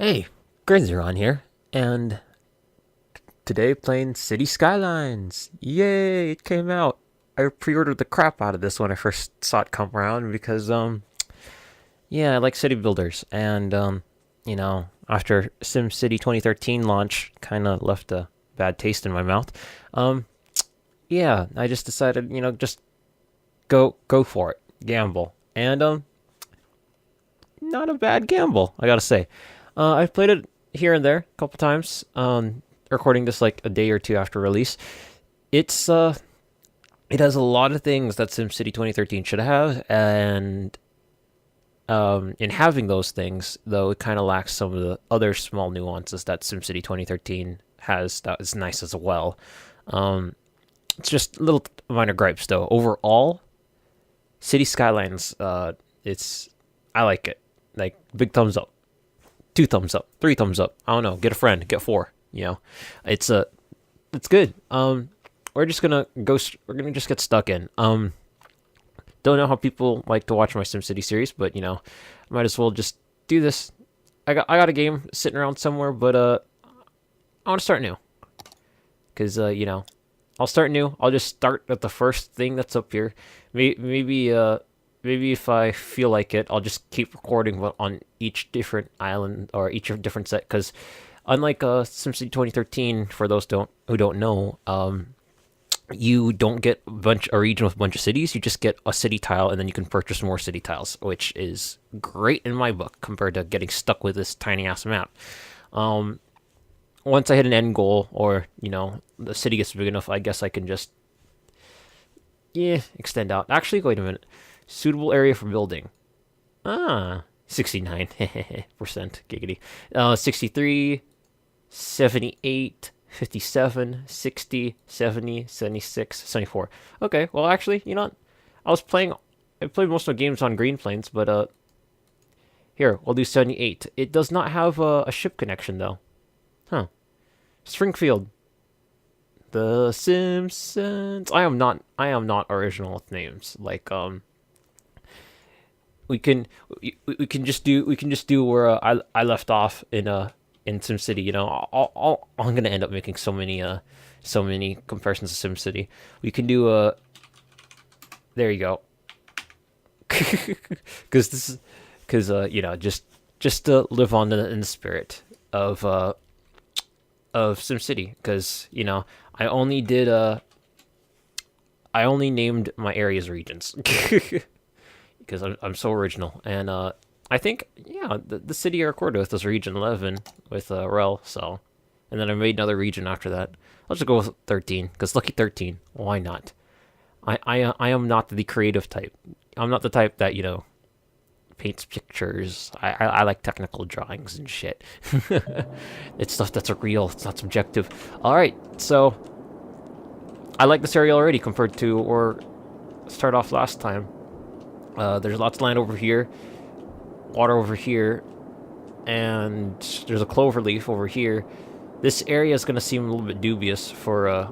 Hey, CrazyRonn here, and today playing City Skylines. Yay, it came out. I pre-ordered the crap out of this when I first saw it come around because yeah, I like city builders and after SimCity 2013 launch kind of left a bad taste in my mouth. Um yeah, I just decided, just go for it. Gamble. And not a bad gamble, I gotta say. I've played it here and there a couple times. Recording this like a day or two after release. It's it has a lot of things that SimCity 2013 should have, and in having those things, though, it kind of lacks some of the other small nuances that SimCity 2013 has. That is nice as well. Um, it's just little minor gripes, though. Overall, City Skylines, it's I like it. Like big thumbs up, two thumbs up, three thumbs up. I don't know. Get a friend. Get four. It's it's good. We're just gonna go. We're gonna just get stuck in. Don't know how people like to watch my SimCity series, but might as well just do this. I got a game sitting around somewhere, but I want to start new because I'll start new. I'll just start at the first thing that's up here. Maybe if I feel like it, I'll just keep recording on each different island or each different set. Because unlike SimCity 2013, for those who don't know, you don't get a region with a bunch of cities. You just get a city tile, and then you can purchase more city tiles, which is great in my book compared to getting stuck with this tiny ass map. Um, Once I hit an end goal, or the city gets big enough, I guess I can just extend out. Actually, wait a minute. Suitable area for building. 69% giggity. 63, 78, 57, 60, 70, 76, 74. Okay, well actually, I played most of the games on green planes, but here, we'll do 78. It does not have a ship connection though. Huh. Springfield. The Simpsons. I am not original with names. Like we can just do where I left off in SimCity. I'm gonna end up making so many comparisons to SimCity. We can do there you go. Because this is because just to live on in the spirit of SimCity. Because I only did I only named my areas regions. Because I'm so original. And I think, the city I recorded with was Region 11 with Rel, so. And then I made another region after that. I'll just go with 13, because lucky 13. Why not? I am not the creative type. I'm not the type that, paints pictures. I like technical drawings and shit. It's stuff that's real, it's not subjective. Alright, so. I like this area already compared to or start off last time. There's lots of land over here, water over here, and there's a clover leaf over here. This area is going to seem a little bit dubious for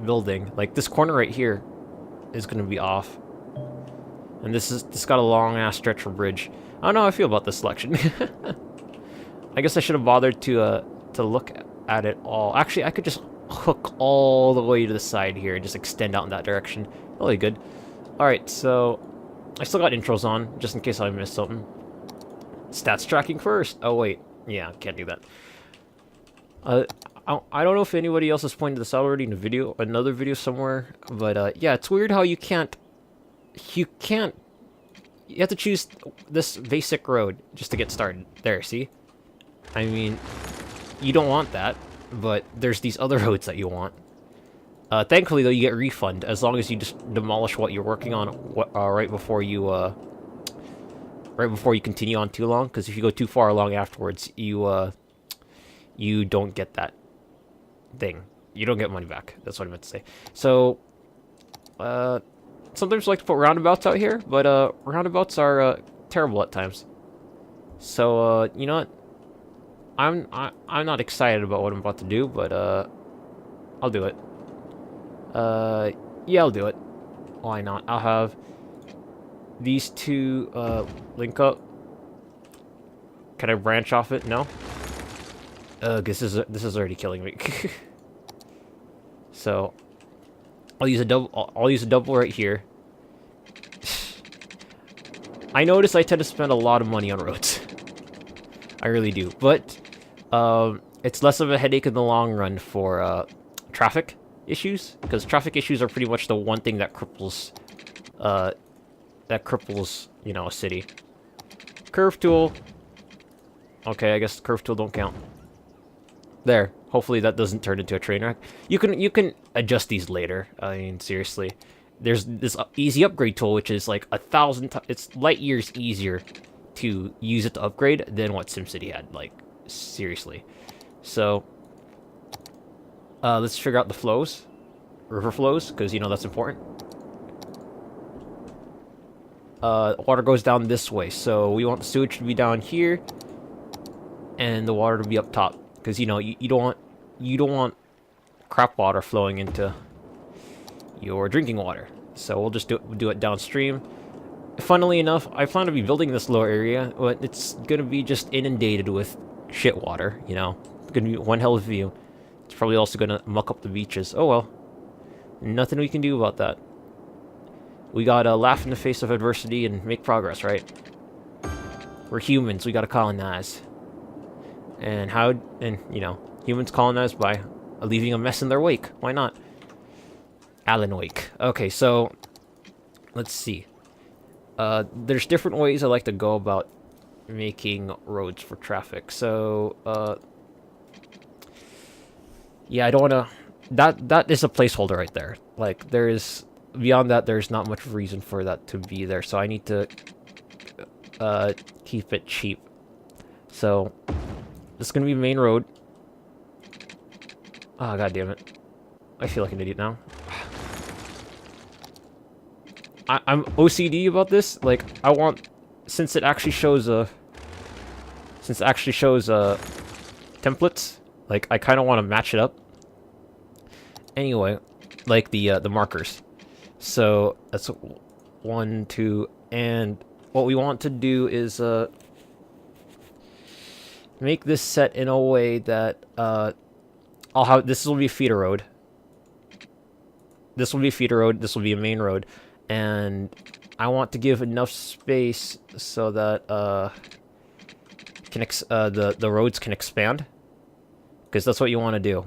building. Like this corner right here is going to be off, and this got a long ass stretch of bridge. I don't know how I feel about this selection. I guess I should have bothered to look at it all. Actually, I could just hook all the way to the side here and just extend out in that direction. Really good. All right, so. I still got intros on, just in case I missed something. Stats tracking first. Oh, wait. Yeah, can't do that. I don't know if anybody else has pointed this out already in a video, another video somewhere, but yeah, it's weird how you have to choose this basic road just to get started. There, see? I mean, you don't want that, but there's these other roads that you want. Thankfully, though, you get refund as long as you just demolish what you're working on right before you continue on too long. Because if you go too far along afterwards, you don't get that thing. You don't get money back. That's what I meant to say. So, sometimes I like to put roundabouts out here, but roundabouts are terrible at times. So, you know what? I'm not excited about what I'm about to do, but I'll do it. Yeah, I'll do it. Why not? I'll have these two link up. Can I branch off it? No? This is already killing me. So I'll use a double. I'll use a double right here. I notice I tend to spend a lot of money on roads. I really do, but it's less of a headache in the long run for traffic issues, because traffic issues are pretty much the one thing that cripples, you know, a city. Curve tool. Okay, I guess the curve tool don't count. There. Hopefully that doesn't turn into a train wreck. You can adjust these later. I mean, seriously. There's this easy upgrade tool, which is like 1,000 times. It's light years easier to use it to upgrade than what SimCity had. Like, seriously. So, let's figure out the flows. River flows, because, you know, that's important. Water goes down this way, so we want the sewage to be down here, and the water to be up top, because, you know, you don't want crap water flowing into your drinking water. So we'll just do it downstream. Funnily enough, I plan to be building this lower area, but it's gonna be just inundated with shit water, you know. It's gonna be one hell of a view. It's probably also gonna muck up the beaches. Oh well. Nothing we can do about that. We gotta laugh in the face of adversity and make progress, right? We're humans, we gotta colonize. And you know, humans colonize by leaving a mess in their wake. Why not? Alan Wake. Okay, so let's see. There's different ways I like to go about making roads for traffic. So, yeah, I don't want to... That is a placeholder right there. Like, beyond that, there's not much reason for that to be there. So I need to keep it cheap. So, this is going to be main road. Oh, god damn it. I feel like an idiot now. I'm OCD about this. Like, I want... Since it actually shows templates, like, I kind of want to match it up. Anyway, like the markers. So, that's 1, 2, and what we want to do is, make this set in a way that, this will be a feeder road. This will be a feeder road, this will be a main road. And I want to give enough space so that the roads can expand, because that's what you want to do.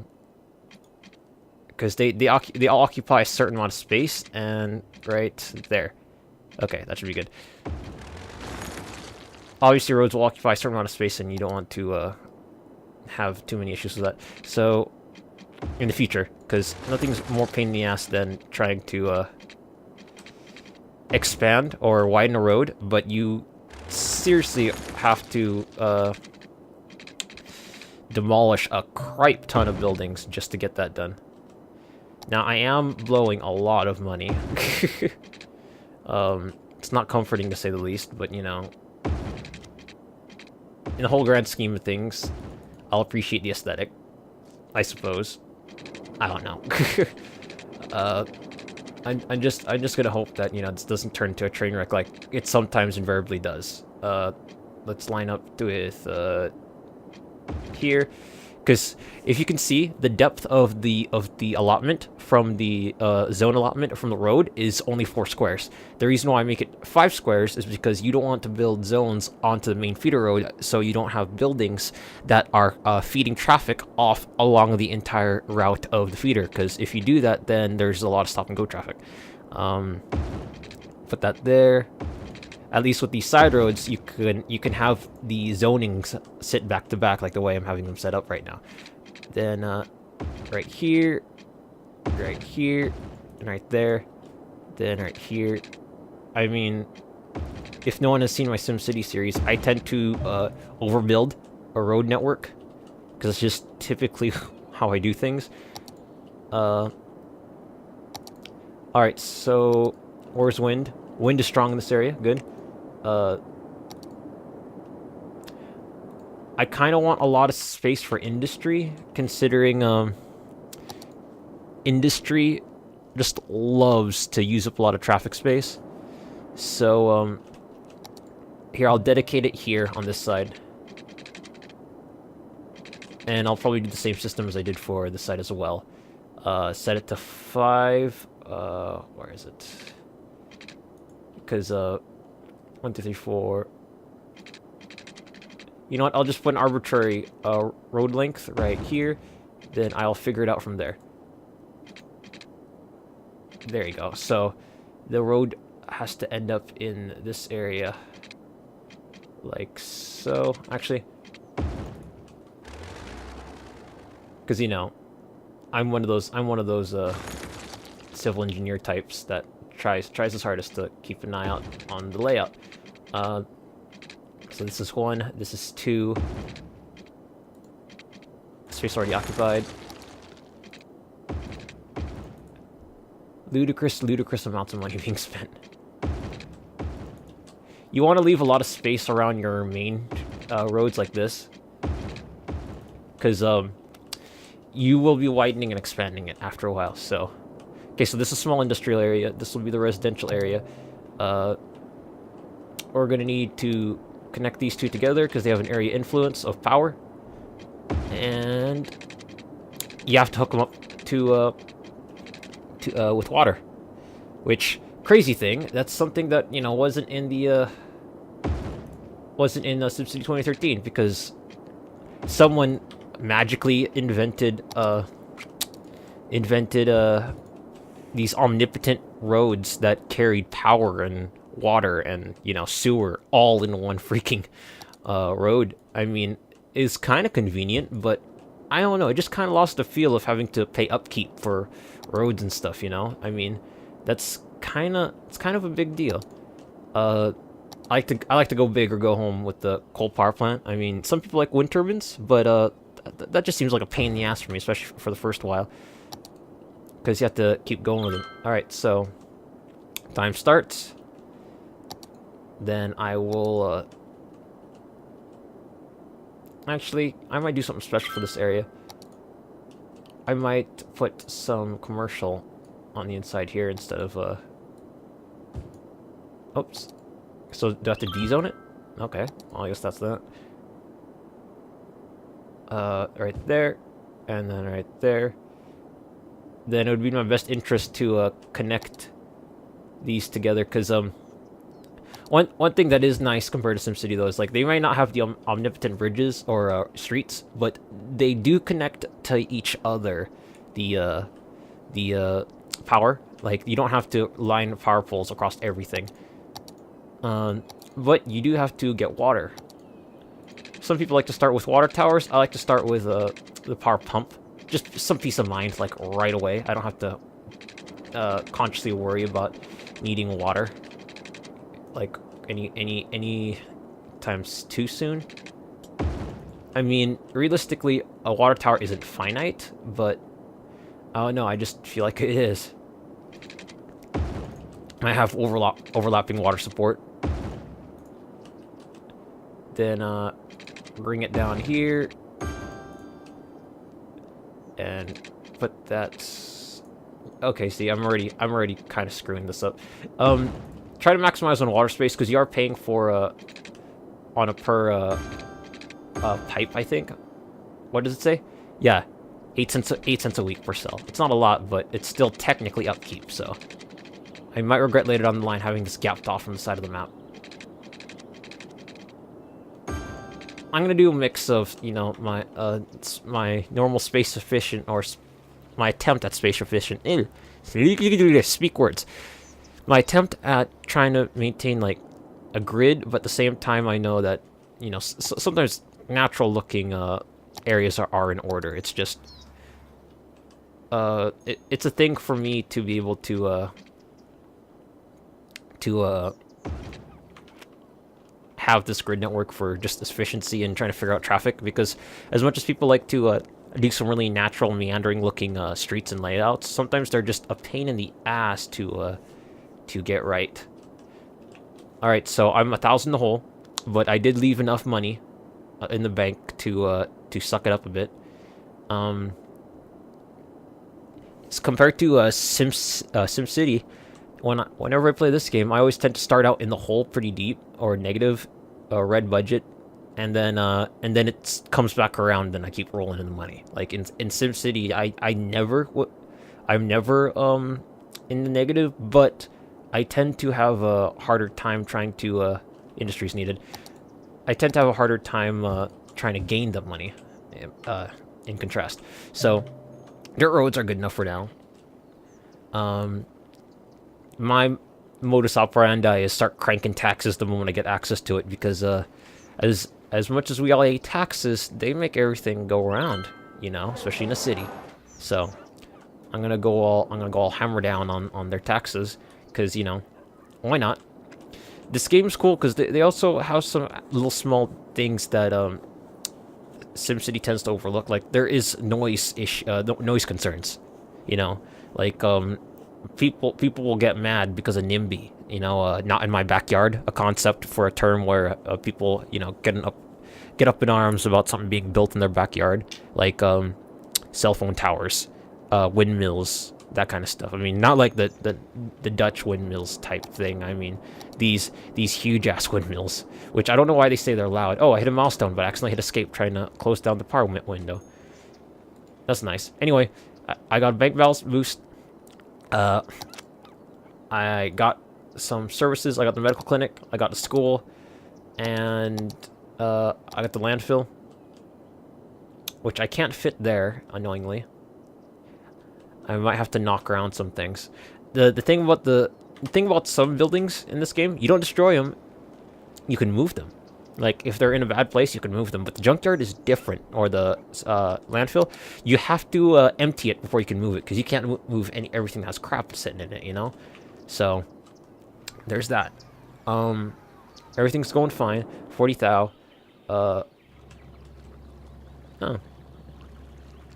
Because they all occupy a certain amount of space, and right there. Okay, that should be good. Obviously, roads will occupy a certain amount of space, and you don't want to have too many issues with that. So, in the future, because nothing's more pain in the ass than trying to expand or widen a road, but you seriously have to demolish a cripe ton of buildings just to get that done. Now, I am blowing a lot of money. It's not comforting to say the least, but, you know, in the whole grand scheme of things, I'll appreciate the aesthetic, I suppose. I don't know. I'm just gonna hope that, you know, this doesn't turn into a train wreck like it sometimes invariably does. Let's line up with here, because if you can see, the depth of the allotment from the zone allotment from the road is only 4 squares. The reason why I make it 5 squares is because you don't want to build zones onto the main feeder road, so you don't have buildings that are feeding traffic off along the entire route of the feeder, because if you do that, then there's a lot of stop and go traffic. Put that there. At least with these side roads, you can have the zonings sit back to back like the way I'm having them set up right now. Then right here, and right there, then right here. I mean, if no one has seen my SimCity series, I tend to overbuild a road network, because it's just typically how I do things. Alright, so where's wind? Wind is strong in this area, good. I kind of want a lot of space for industry, considering industry just loves to use up a lot of traffic space. So here, I'll dedicate it here on this side. and I'll probably do the same system as I did for this side as well. Set it to 5. Where is it? Because 1, 2, 3, 4. You know what? I'll just put an arbitrary road length right here. Then I'll figure it out from there. There you go. So the road has to end up in this area, like so. Actually, because you know, I'm one of those civil engineer types that tries his hardest to keep an eye out on the layout. So this is 1. This is 2. Space already occupied. Ludicrous amounts of money being spent. You want to leave a lot of space around your main roads like this, because you will be widening and expanding it after a while. So, okay, so this is a small industrial area. This will be the residential area. We're gonna need to connect these two together because they have an area influence of power, and you have to hook them up to with water. Which, crazy thing, that's something that, you know, wasn't in SimCity 2013, because someone magically invented these omnipotent roads that carried power and water and, you know, sewer all in one freaking road. I mean, it's kind of convenient, but I don't know, it just kind of lost the feel of having to pay upkeep for roads and stuff, you know? I mean, it's kind of a big deal. I like to go big or go home with the coal power plant. I mean, some people like wind turbines, but that just seems like a pain in the ass for me, especially for the first while, because you have to keep going with them. All right, so time starts. Then I will actually, I might do something special for this area. I might put some commercial on the inside here instead of oops. So do I have to D-zone it? Okay, well, I guess that's that. Right there, and then right there. Then it would be in my best interest to connect these together, because one thing that is nice compared to SimCity though is, like, they might not have the omnipotent bridges or streets, but they do connect to each other. The power, like, you don't have to line power poles across everything. But you do have to get water. Some people like to start with water towers. I like to start with the power pump. Just some peace of mind, like, right away. I don't have to consciously worry about needing water, like, any times too soon. I mean, realistically, a water tower isn't finite, but oh no, I just feel like it is. I have overlapping water support. Then bring it down here and put that. Okay, see, I'm already kind of screwing this up. Try to maximize on water space, because you are paying for on a per pipe, I think. What does it say? Yeah, 8 cents a week per cell. It's not a lot, but it's still technically upkeep. So I might regret later down the line having this gapped off from the side of the map. I'm gonna do a mix of, you know, my normal space efficient, or my attempt at space efficient. Speak words. My attempt at trying to maintain, like, a grid, but at the same time I know that, you know, sometimes natural looking areas are in order. It's just it's a thing for me to be able to have this grid network for just efficiency and trying to figure out traffic, because as much as people like to do some really natural meandering looking streets and layouts, sometimes they're just a pain in the ass to get right. All right, so I'm 1,000 in the hole, but I did leave enough money in the bank to suck it up a bit. It's compared to SimCity. Whenever I play this game, I always tend to start out in the hole pretty deep, or negative red budget, and then it comes back around, and I keep rolling in the money. Like in SimCity, I'm never in the negative, but I tend to have a harder time trying to industries needed. I tend to have a harder time trying to gain the money. In contrast, so dirt roads are good enough for now. My modus operandi is start cranking taxes the moment I get access to it, because as much as we all hate taxes, they make everything go around, you know, especially in a city. So I'm gonna go all hammer down on their taxes, because, you know, why not? This game's cool because they also have some little small things that SimCity tends to overlook. Like, there is noise concerns, you know, like people will get mad because of NIMBY, you know, not in my backyard, a concept for a term where people, you know, get up in arms about something being built in their backyard, like cell phone towers, windmills, that kind of stuff. I mean, not like the Dutch windmills type thing. I mean, these huge ass windmills, which I don't know why they say they're loud. Oh, I hit a milestone, but I accidentally hit escape trying to close down the power window. That's nice. Anyway, I got a bank balance boost. I got some services. I got the medical clinic. I got the school, and I got the landfill, which I can't fit there, annoyingly. I might have to knock around some things. The thing about some buildings in this game, you don't destroy them, you can move them. Like, if they're in a bad place, you can move them. But the junkyard is different, or the landfill. You have to empty it before you can move it, because you can't move everything that has crap sitting in it, you know? So, there's that. Everything's going fine. 40 thou. Oh.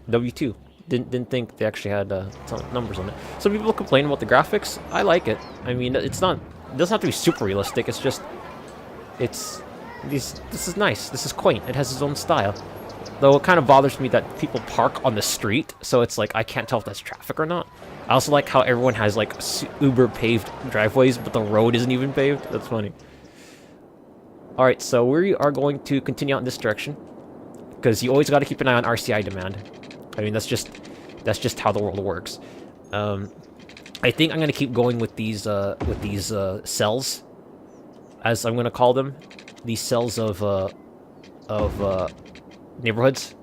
W2. Didn't think they actually had some numbers on it. Some people complain about the graphics. I like it. I mean, it doesn't have to be super realistic. It's just, this is nice. This is quaint. It has its own style. Though it kind of bothers me that people park on the street, so it's like I can't tell if that's traffic or not. I also like how everyone has like uber paved driveways, but the road isn't even paved. That's funny. All right, so we are going to continue out in this direction, because you always got to keep an eye on RCI demand. I mean, that's just how the world works. I think I'm gonna keep going with these cells, as I'm gonna call them, these cells of neighborhoods,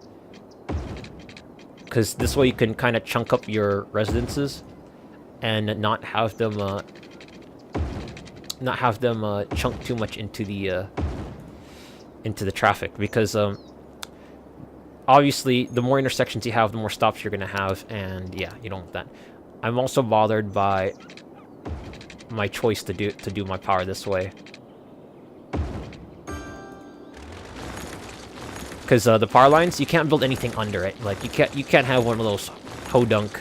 because this way you can kind of chunk up your residences and not have them chunk too much into the traffic, because obviously, the more intersections you have, the more stops you're going to have, and yeah, you don't want that. I'm also bothered by my choice to do my power this way, because the power lines, you can't build anything under it. Like, you can't have one of those hodunk,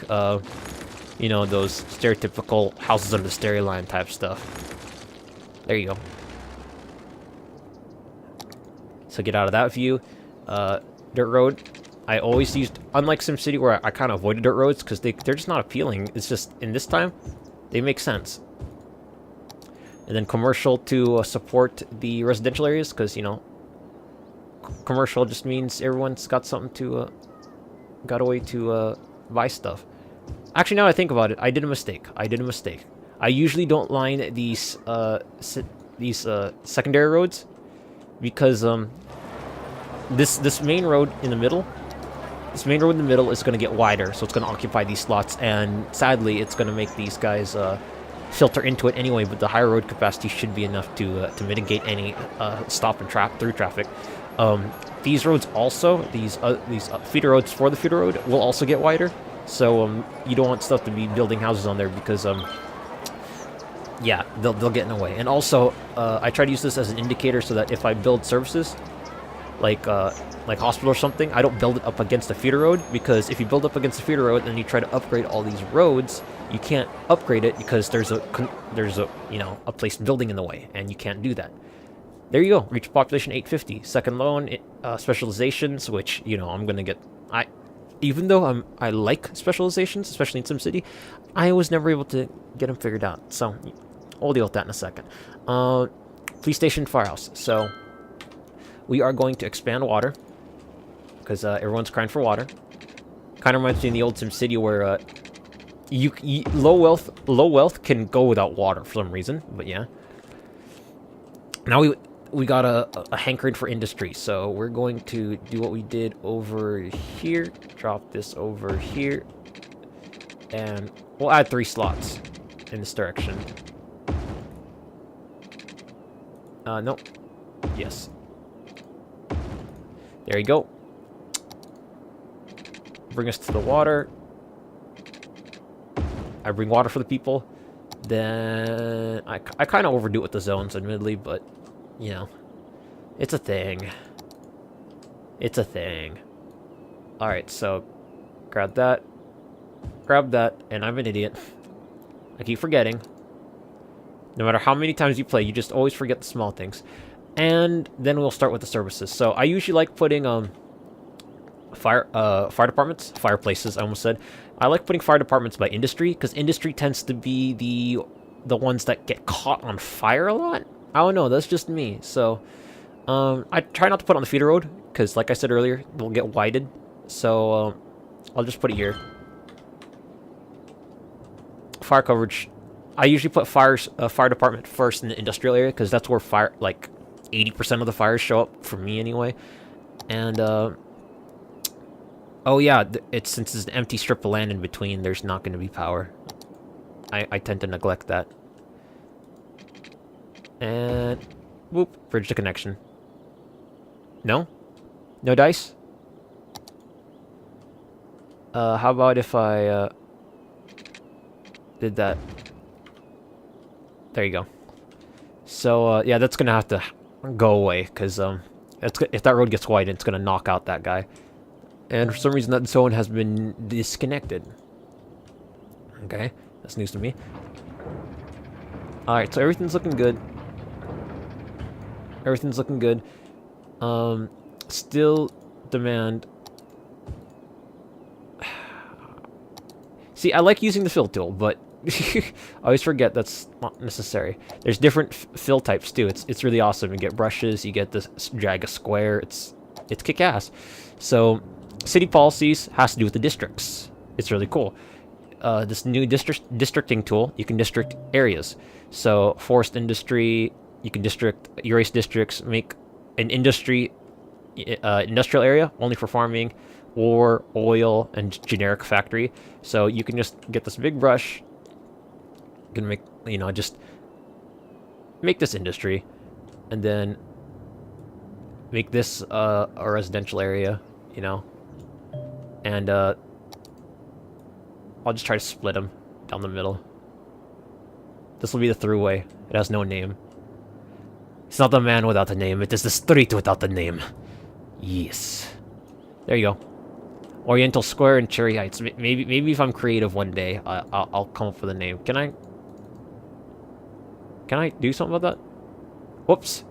you know, those stereotypical houses under the stereo line type stuff. There you go. So get out of that view. Dirt road, I always used, unlike SimCity where I kind of avoided dirt roads because they're just not appealing. It's just, in this time, they make sense. And then commercial to support the residential areas, because, you know, commercial just means everyone's got something to, got a way to buy stuff. Actually, now I think about it, I did a mistake. I usually don't line these secondary roads, because this main road in the middle, is going to get wider, so it's going to occupy these slots, and sadly, it's going to make these guys filter into it anyway. But the higher road capacity should be enough to mitigate any stop and through traffic. These roads also, these feeder roads for the feeder road will also get wider, so you don't want stuff to be building houses on there, because yeah, they'll get in the way. And also, I try to use this as an indicator so that if I build services, like hospital or something, I don't build it up against a feeder road, because if you build up against a feeder road and you try to upgrade all these roads, you can't upgrade it because there's a you know, a placed building in the way, and you can't do that. There you go. Reach population 850. Second loan, specializations, which, you know, I'm gonna get. Even though I like specializations, especially in SimCity, I was never able to get them figured out. So we'll deal with that in a second. Police station, firehouse. So we are going to expand water because everyone's crying for water. Kind of reminds me of the old SimCity where low wealth can go without water for some reason, but yeah. Now we got a hankering for industry, so we're going to do what we did over here. Drop this over here, and we'll add 3 slots in this direction. Nope. Yes. There you go. Bring us to the water. I bring water for the people. Then I kind of overdo it with the zones, admittedly, but you know, it's a thing. It's a thing. All right, so grab that, and I'm an idiot. I keep forgetting. No matter how many times you play, you just always forget the small things. And then we'll start with the services. So I usually like putting fire departments, fireplaces. I almost said. I like putting fire departments by industry because industry tends to be the ones that get caught on fire a lot. I don't know. That's just me. So I try not to put it on the feeder road because, like I said earlier, they'll get widened. So I'll just put it here. Fire coverage. I usually put fire department first in the industrial area because that's where 80% of the fires show up for me anyway. And oh yeah, since it's an empty strip of land in between, there's not going to be power. I tend to neglect that. And whoop, bridge to connection. No dice. How about if I did that? There you go. So yeah, that's gonna have to go away because if that road gets wide, it's gonna knock out that guy. And for some reason, that zone has been disconnected. Okay, that's news to me. All right, so everything's looking good. Everything's looking good. Still demand. See, I like using the fill tool, but I always forget that's not necessary. There's different fill types too. It's really awesome. You get brushes, you get this drag a square. It's kick-ass. So city policies has to do with the districts. It's really cool. This new districting tool, you can district areas. So forest industry, you can erase districts, make an industrial area only for farming, or oil and generic factory. So you can just get this big brush. You can make, just make this industry, and then make this a residential area, and I'll just try to split them down the middle. This will be the throughway. It has no name. It's not the man without the name, it is the street without the name. Yes. There you go. Oriental Square and Cherry Heights. Maybe if I'm creative one day, I'll come up with a name. Can I do something about that? Whoops.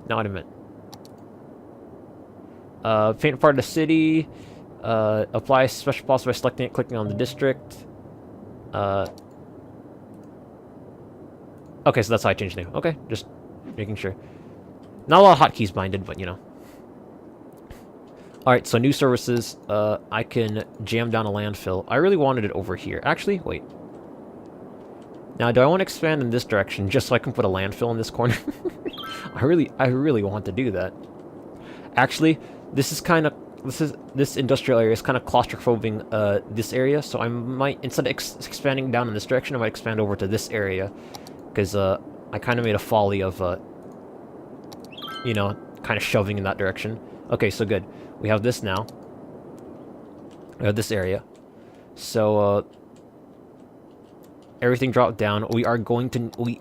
Not what I meant. Paint part of the city. Apply special policy by selecting it, clicking on the district. Okay, so that's how I changed the name. Okay, just making sure. Not a lot of hotkeys binded, but Alright, so new services. I can jam down a landfill. I really wanted it over here. Actually, wait. Now, do I want to expand in this direction just so I can put a landfill in this corner? I really want to do that. Actually, this industrial area is kind of claustrophobic, this area, so I might, instead of expanding down in this direction, I might expand over to this area. Because, I kind of made a folly of, kind of shoving in that direction. Okay, so good. We have this now. We have this area. So, everything dropped down. We are desperately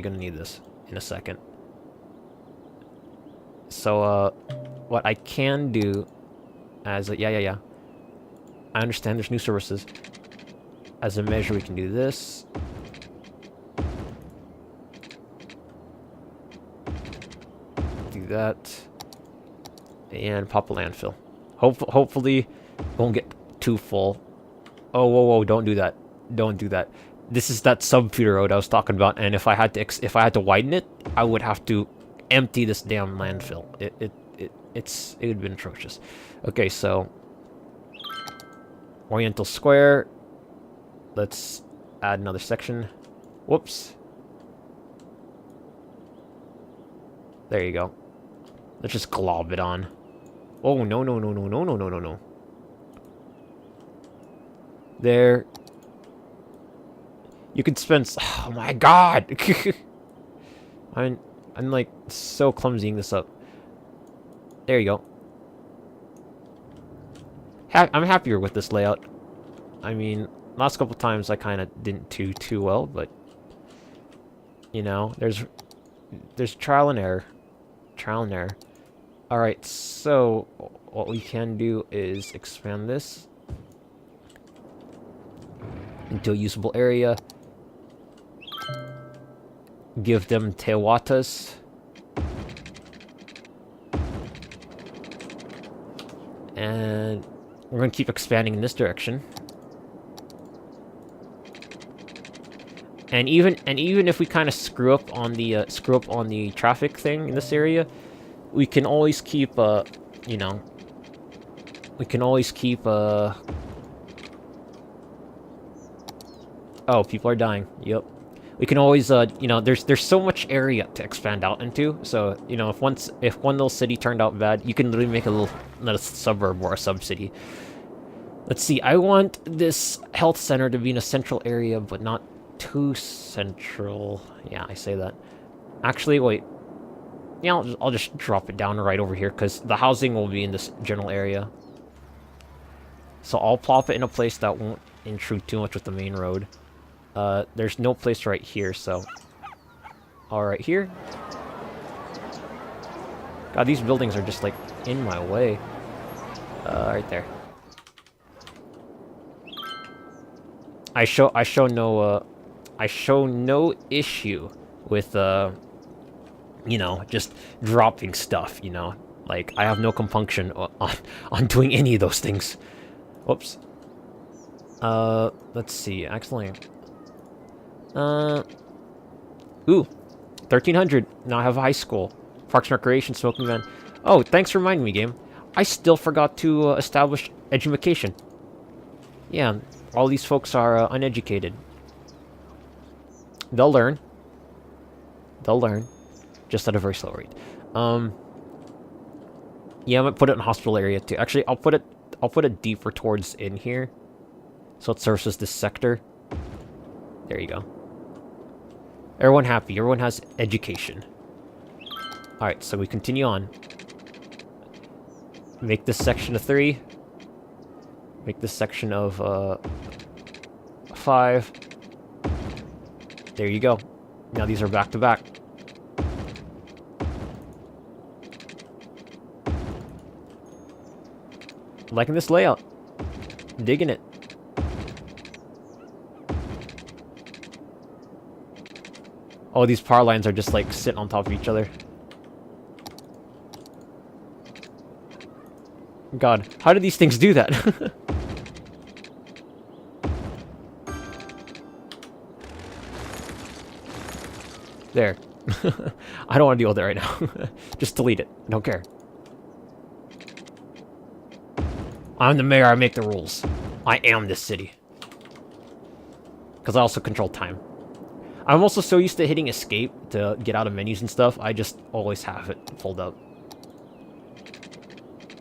gonna need this in a second. So, what I can do as a, yeah. I understand there's new services. As a measure, we can do this. Do that. And pop a landfill. Hopefully, it won't get too full. Oh, whoa, don't do that. Don't do that. This is that sub-feeder road I was talking about, and if I had to widen it, I would have to empty this damn landfill. It would have been atrocious. Okay, so Oriental Square. Let's add another section. Whoops. There you go. Let's just glob it on. Oh, no, no, no, no, no, no, no, no, no. There. You could spend... Oh, my God! I'm like, so clumsying this up. There you go. I'm happier with this layout. I mean, last couple times I kind of didn't do too well, but... You know, there's trial and error. Trial and error. Alright, so what we can do is expand this into a usable area. Give them tewatas. And we're going to keep expanding in this direction. And even if we kind of screw up on the traffic thing in this area, we can always keep you know, we can always keep oh, people are dying. Yep. We can always you know, there's so much area to expand out into. So, you know, if one little city turned out bad, you can literally make another suburb or a sub-city. Let's see. I want this health center to be in a central area, but not too central. Yeah, I say that. Actually, wait. Yeah, I'll just drop it down right over here, because the housing will be in this general area. So I'll plop it in a place that won't intrude too much with the main road. There's no place right here, so... All right, here. God, these buildings are just, like, in my way. Right there. I show no issue with, you know, just dropping stuff, you know? Like, I have no compunction on doing any of those things. Whoops. Let's see, actually... Ooh, 1300. Now I have high school. Parks and Recreation, Smoking Van. Oh, thanks for reminding me, game. I still forgot to establish education. Yeah, all these folks are uneducated. They'll learn. They'll learn. Just at a very slow rate. Yeah, I'm gonna put it in hospital area too. Actually, I'll put it deeper towards in here. So it services this sector. There you go. Everyone happy. Everyone has education. Alright, so we continue on. Make this section of 3. Make this section of 5. There you go. Now these are back to back. Liking this layout. Digging it. Oh, these power lines are just like sitting on top of each other. God, how do these things do that? There. I don't want to deal with it right now. Just delete it. I don't care. I'm the mayor, I make the rules. I am this city. Because I also control time. I'm also so used to hitting escape to get out of menus and stuff, I just always have it pulled up.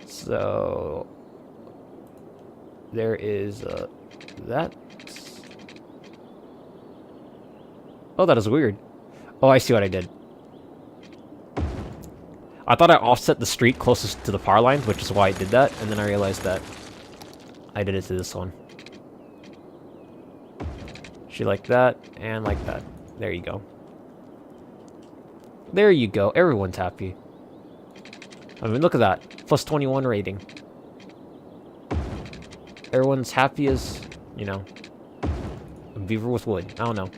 So... There is, that... Oh, that is weird. Oh, I see what I did. I thought I offset the street closest to the power lines, which is why I did that, and then I realized that I did it to this one. She like that, and like that. There you go. There you go. Everyone's happy. I mean, look at that. Plus 21 rating. Everyone's happy as, you know, a beaver with wood. I don't know.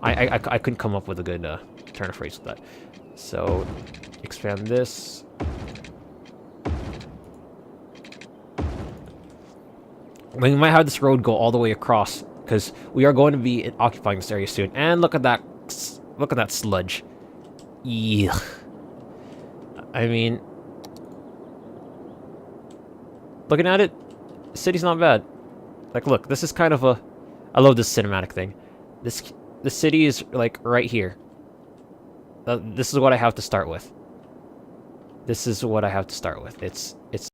I couldn't come up with a good turn of phrase with that. So, expand this. We might have this road go all the way across, because we are going to be occupying this area soon. And look at that sludge. Ugh. I mean, looking at it, the city's not bad. Like, look, this is kind of a... I love this cinematic thing. The city is, like, right here. This is what I have to start with. This is what I have to start with. It's